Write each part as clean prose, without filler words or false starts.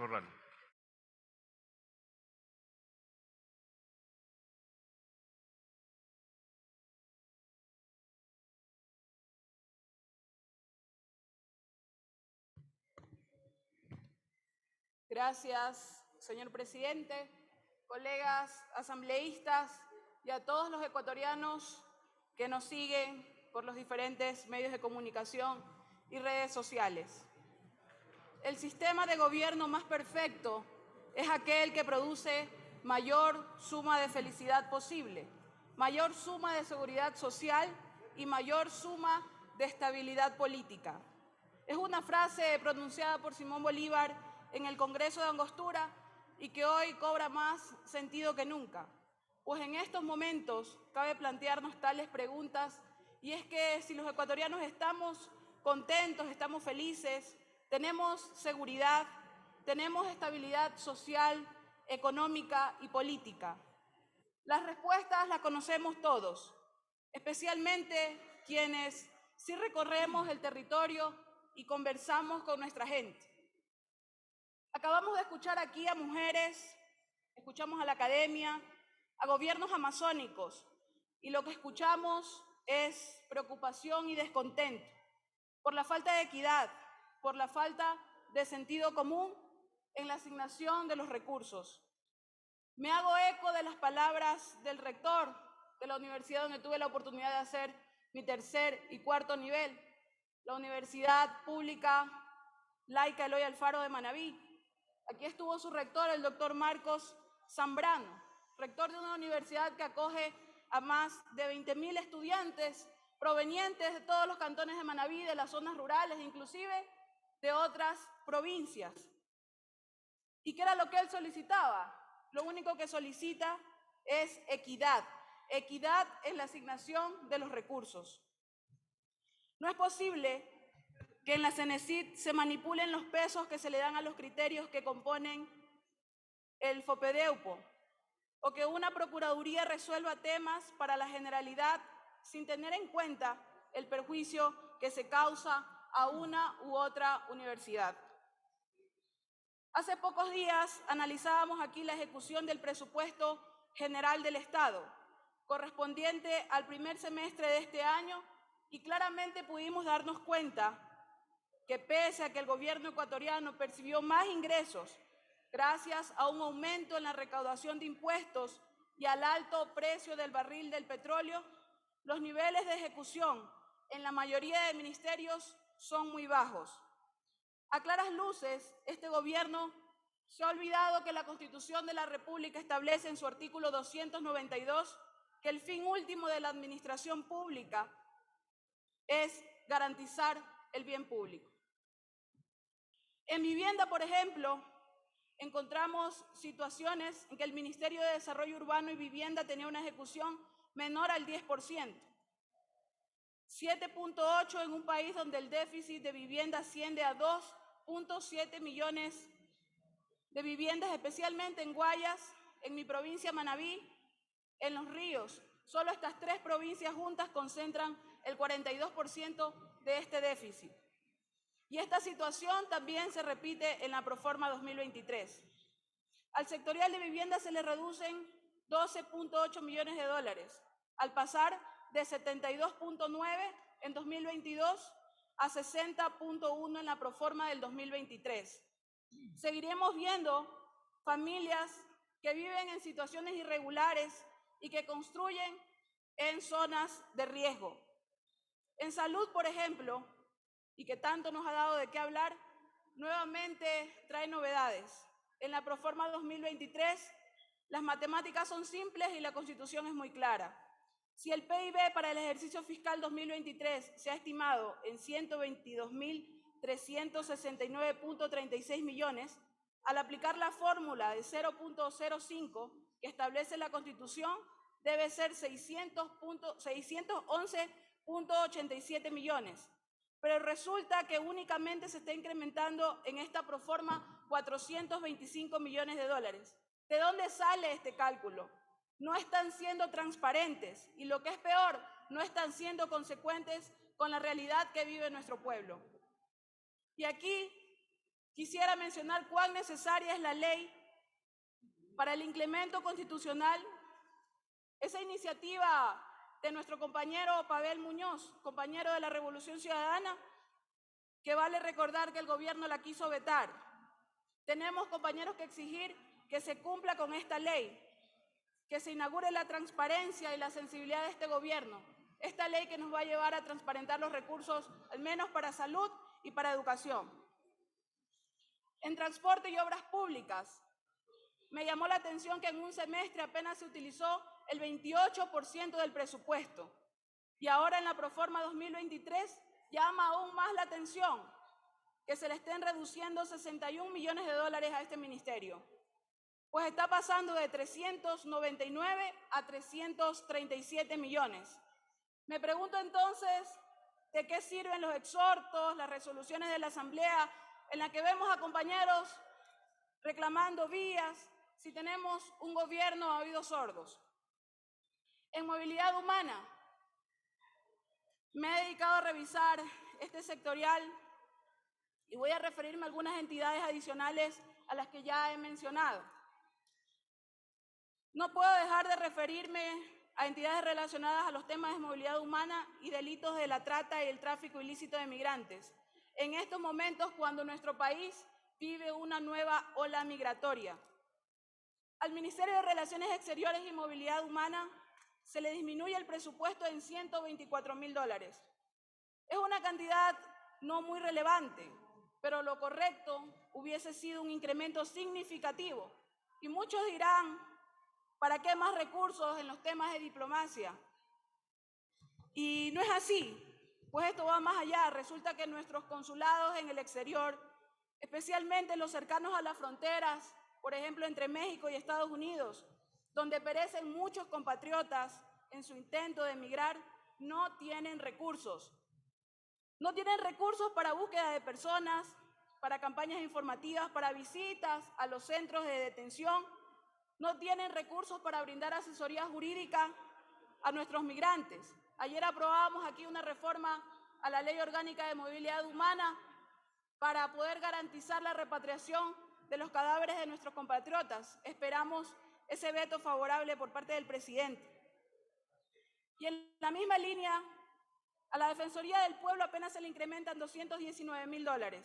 Corral. Gracias, señor presidente, colegas asambleístas y a todos los ecuatorianos que nos siguen por los diferentes medios de comunicación y redes sociales. El sistema de gobierno más perfecto es aquel que produce mayor suma de felicidad posible, mayor suma de seguridad social y mayor suma de estabilidad política. Es una frase pronunciada por Simón Bolívar en el Congreso de Angostura y que hoy cobra más sentido que nunca. Pues en estos momentos cabe plantearnos tales preguntas, y es que si los ecuatorianos estamos contentos, estamos felices, tenemos seguridad, tenemos estabilidad social, económica y política. Las respuestas las conocemos todos, especialmente quienes sí recorremos el territorio y conversamos con nuestra gente. Acabamos de escuchar aquí a mujeres, escuchamos a la academia, a gobiernos amazónicos, y lo que escuchamos es preocupación y descontento por la falta de equidad, por la falta de sentido común en la asignación de los recursos. Me hago eco de las palabras del rector de la universidad donde tuve la oportunidad de hacer mi tercer y cuarto nivel, la Universidad Pública Laica Eloy Alfaro de Manabí. Aquí estuvo su rector, el doctor Marcos Zambrano, rector de una universidad que acoge a más de 20.000 estudiantes provenientes de todos los cantones de Manabí, de las zonas rurales, inclusive de otras provincias. ¿Y qué era lo que él solicitaba? Lo único que solicita es equidad, equidad en la asignación de los recursos. No es posible que en la CENESID se manipulen los pesos que se le dan a los criterios que componen el FOPEDEUPO, o que una procuraduría resuelva temas para la generalidad sin tener en cuenta el perjuicio que se causa a una u otra universidad. Hace pocos días analizábamos aquí la ejecución del presupuesto general del Estado, correspondiente al primer semestre de este año, y claramente pudimos darnos cuenta que pese a que el gobierno ecuatoriano percibió más ingresos gracias a un aumento en la recaudación de impuestos y al alto precio del barril del petróleo, los niveles de ejecución en la mayoría de ministerios son muy bajos. A claras luces, este gobierno se ha olvidado que la Constitución de la República establece en su artículo 292 que el fin último de la administración pública es garantizar el bien público. En vivienda, por ejemplo, encontramos situaciones en que el Ministerio de Desarrollo Urbano y Vivienda tenía una ejecución menor al 10%. 7.8 en un país donde el déficit de vivienda asciende a 2.7 millones de viviendas, especialmente en Guayas, en mi provincia Manabí, en Los Ríos. Solo estas tres provincias juntas concentran el 42% de este déficit. Y esta situación también se repite en la Proforma 2023. Al sectorial de vivienda se le reducen 12.8 millones de dólares, al pasar de 72.9 en 2022 a 60.1 en la Proforma del 2023. Seguiremos viendo familias que viven en situaciones irregulares y que construyen en zonas de riesgo. En salud, por ejemplo, y que tanto nos ha dado de qué hablar, nuevamente trae novedades. En la Proforma 2023, las matemáticas son simples y la Constitución es muy clara. Si el PIB para el ejercicio fiscal 2023 se ha estimado en 122.369.36 millones, al aplicar la fórmula de 0.05 que establece la Constitución, debe ser 611.87 millones. Pero resulta que únicamente se está incrementando en esta proforma 425 millones de dólares. ¿De dónde sale este cálculo? No están siendo transparentes y, lo que es peor, no están siendo consecuentes con la realidad que vive nuestro pueblo. Y aquí Quisiera mencionar cuán necesaria es la ley para el incremento constitucional, esa iniciativa de nuestro compañero Pavel Muñoz, compañero de la Revolución Ciudadana, que vale recordar que el gobierno la quiso vetar. Tenemos, compañeros, que exigir que se cumpla con esta ley, que se inaugure la transparencia y la sensibilidad de este gobierno. Esta ley que nos va a llevar a transparentar los recursos, al menos para salud y para educación. En transporte y obras públicas, me llamó la atención que en un semestre apenas se utilizó el 28% del presupuesto. Y ahora en la Proforma 2023 llama aún más la atención que se le estén reduciendo 61 millones de dólares a este ministerio. Pues está pasando de 399 a 337 millones. Me pregunto entonces, ¿de qué sirven los exhortos, las resoluciones de la Asamblea, en la que vemos a compañeros reclamando vías, si tenemos un gobierno a oídos sordos? En movilidad humana, me he dedicado a revisar este sectorial y voy a referirme a algunas entidades adicionales a las que ya he mencionado. No puedo dejar de referirme a entidades relacionadas a los temas de movilidad humana y delitos de la trata y el tráfico ilícito de migrantes. En estos momentos, cuando nuestro país vive una nueva ola migratoria, al Ministerio de Relaciones Exteriores y Movilidad Humana se le disminuye el presupuesto en $124.000. Es una cantidad no muy relevante, pero lo correcto hubiese sido un incremento significativo. Y muchos dirán, ¿para qué más recursos en los temas de diplomacia? Y no es así, pues esto va más allá. Resulta que nuestros consulados en el exterior, especialmente los cercanos a las fronteras, por ejemplo, entre México y Estados Unidos, donde perecen muchos compatriotas en su intento de emigrar, no tienen recursos. No tienen recursos para búsqueda de personas, para campañas informativas, para visitas a los centros de detención. No tienen recursos para brindar asesoría jurídica a nuestros migrantes. Ayer aprobábamos aquí una reforma a la Ley Orgánica de Movilidad Humana para poder garantizar la repatriación de los cadáveres de nuestros compatriotas. Esperamos ese veto favorable por parte del presidente. Y en la misma línea, a la Defensoría del Pueblo apenas se le incrementan $219.000.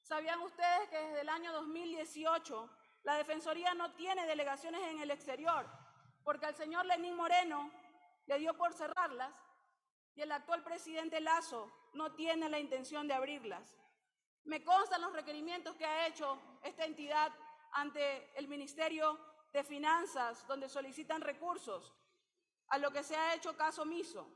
¿Sabían ustedes que desde el año 2018 la Defensoría no tiene delegaciones en el exterior? Porque al señor Lenín Moreno le dio por cerrarlas y el actual presidente Lasso no tiene la intención de abrirlas. Me constan los requerimientos que ha hecho esta entidad ante el Ministerio de Finanzas, donde solicitan recursos, a lo que se ha hecho caso omiso.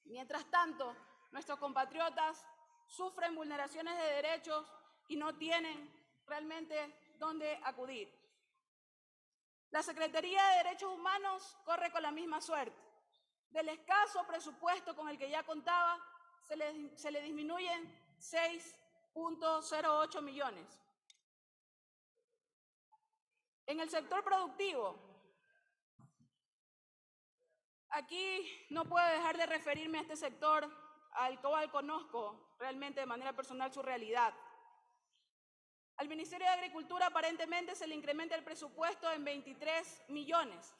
Mientras tanto, nuestros compatriotas sufren vulneraciones de derechos y no tienen realmente dónde acudir. La Secretaría de Derechos Humanos corre con la misma suerte. Del escaso presupuesto con el que ya contaba, se le disminuyen 6.08 millones. En el sector productivo, aquí no puedo dejar de referirme a este sector al cual conozco realmente de manera personal su realidad. Al Ministerio de Agricultura aparentemente se le incrementa el presupuesto en 23 millones,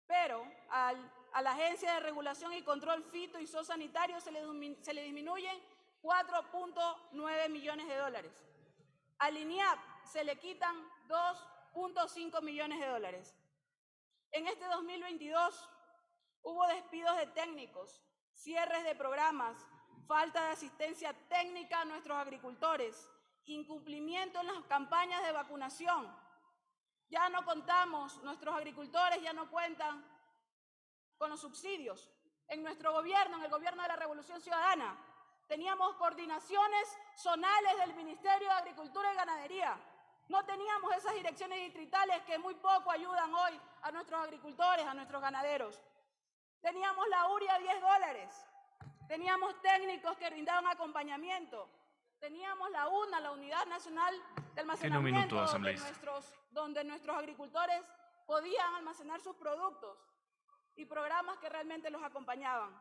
pero a la Agencia de Regulación y Control Fito y Zoosanitario se le disminuyen 4.9 millones de dólares. Al INIAP se le quitan 2.5 millones de dólares. En este 2022 hubo despidos de técnicos, cierres de programas, falta de asistencia técnica a nuestros agricultores, incumplimiento en las campañas de vacunación. Ya no contamos, nuestros agricultores ya no cuentan con los subsidios. En nuestro gobierno, en el gobierno de la Revolución Ciudadana, teníamos coordinaciones zonales del Ministerio de Agricultura y Ganadería. No teníamos esas direcciones distritales que muy poco ayudan hoy a nuestros agricultores, a nuestros ganaderos. Teníamos la URI a $10. Teníamos técnicos que brindaban acompañamiento. Teníamos la UNA, la Unidad Nacional de Almacenamiento, donde nuestros agricultores podían almacenar sus productos y programas que realmente los acompañaban.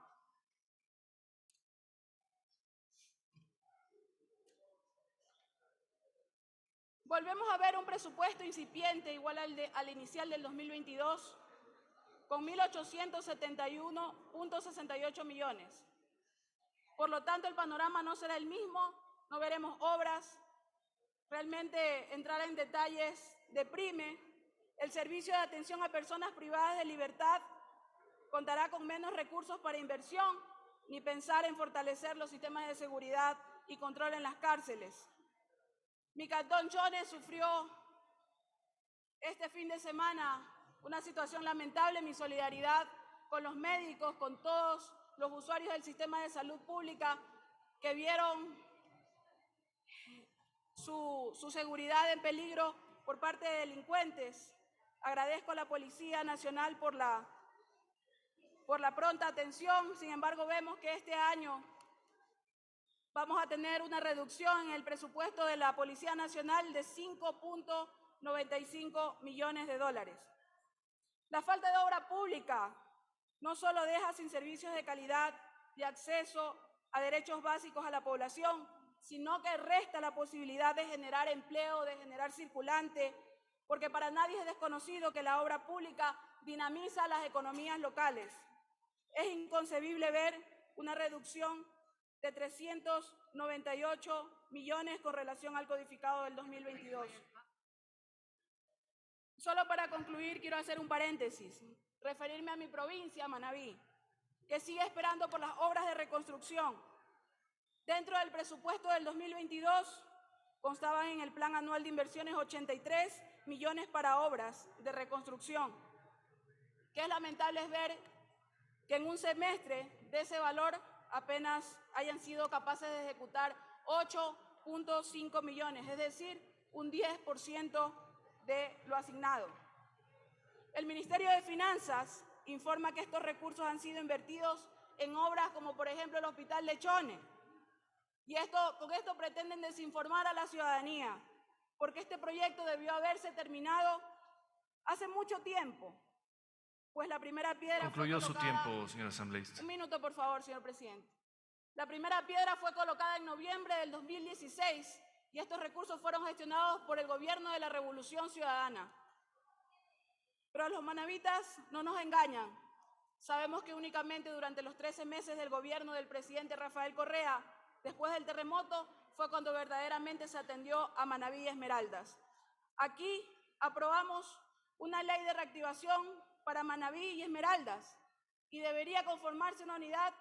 Volvemos a ver un presupuesto incipiente igual al inicial del 2022, con 1.871.68 millones. Por lo tanto, el panorama no será el mismo, no veremos obras. Realmente entrar en detalles deprime. El servicio de atención a personas privadas de libertad contará con menos recursos para inversión, ni pensar en fortalecer los sistemas de seguridad y control en las cárceles. Mi cantón Chones sufrió este fin de semana una situación lamentable. Mi solidaridad con los médicos, con todos los usuarios del sistema de salud pública que vieron su seguridad en peligro por parte de delincuentes. Agradezco a la Policía Nacional por la pronta atención. Sin embargo, vemos que este año vamos a tener una reducción en el presupuesto de la Policía Nacional de 5.95 millones de dólares. La falta de obra pública no solo deja sin servicios de calidad y acceso a derechos básicos a la población, sino que resta la posibilidad de generar empleo, de generar circulante, porque para nadie es desconocido que la obra pública dinamiza las economías locales. Es inconcebible ver una reducción de 398 millones con relación al codificado del 2022. Solo para concluir, quiero hacer un paréntesis, referirme a mi provincia, Manabí, que sigue esperando por las obras de reconstrucción. Dentro del presupuesto del 2022 constaban en el Plan Anual de Inversiones 83 millones para obras de reconstrucción. Que es lamentable es ver que en un semestre de ese valor apenas hayan sido capaces de ejecutar 8.5 millones, es decir, un 10% de lo asignado. El Ministerio de Finanzas informa que estos recursos han sido invertidos en obras como, por ejemplo, el Hospital de Chones. Y con esto pretenden desinformar a la ciudadanía, porque este proyecto debió haberse terminado hace mucho tiempo, pues la primera piedra Concluyó fue colocada... su tiempo, señor asambleísta. Un minuto, por favor, señor presidente. La primera piedra fue colocada en noviembre del 2016 y estos recursos fueron gestionados por el gobierno de la Revolución Ciudadana. Pero los manavitas no nos engañan. Sabemos que únicamente durante los 13 meses del gobierno del presidente Rafael Correa, después del terremoto, fue cuando verdaderamente se atendió a Manabí y Esmeraldas. Aquí aprobamos una ley de reactivación para Manabí y Esmeraldas y debería conformarse una unidad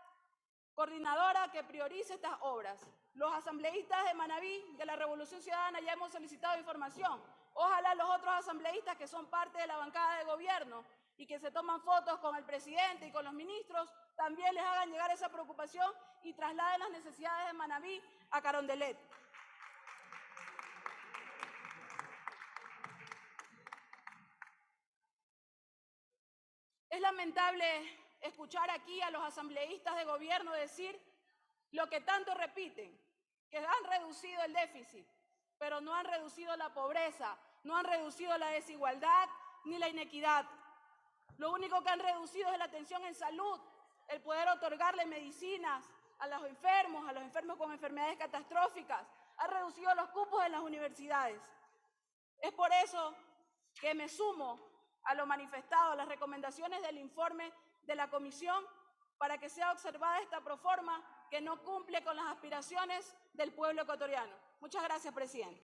coordinadora que priorice estas obras. Los asambleístas de Manabí, de la Revolución Ciudadana, ya hemos solicitado información. Ojalá los otros asambleístas que son parte de la bancada de gobierno y que se toman fotos con el presidente y con los ministros, también les hagan llegar esa preocupación y trasladen las necesidades de Manabí a Carondelet. Es lamentable escuchar aquí a los asambleístas de gobierno decir lo que tanto repiten, que han reducido el déficit, pero no han reducido la pobreza, no han reducido la desigualdad ni la inequidad. Lo único que han reducido es la atención en salud, el poder otorgarle medicinas a los enfermos con enfermedades catastróficas, han reducido los cupos en las universidades. Es por eso que me sumo a lo manifestado, a las recomendaciones del informe de la comisión, para que sea observada esta proforma que no cumple con las aspiraciones del pueblo ecuatoriano. Muchas gracias, presidente.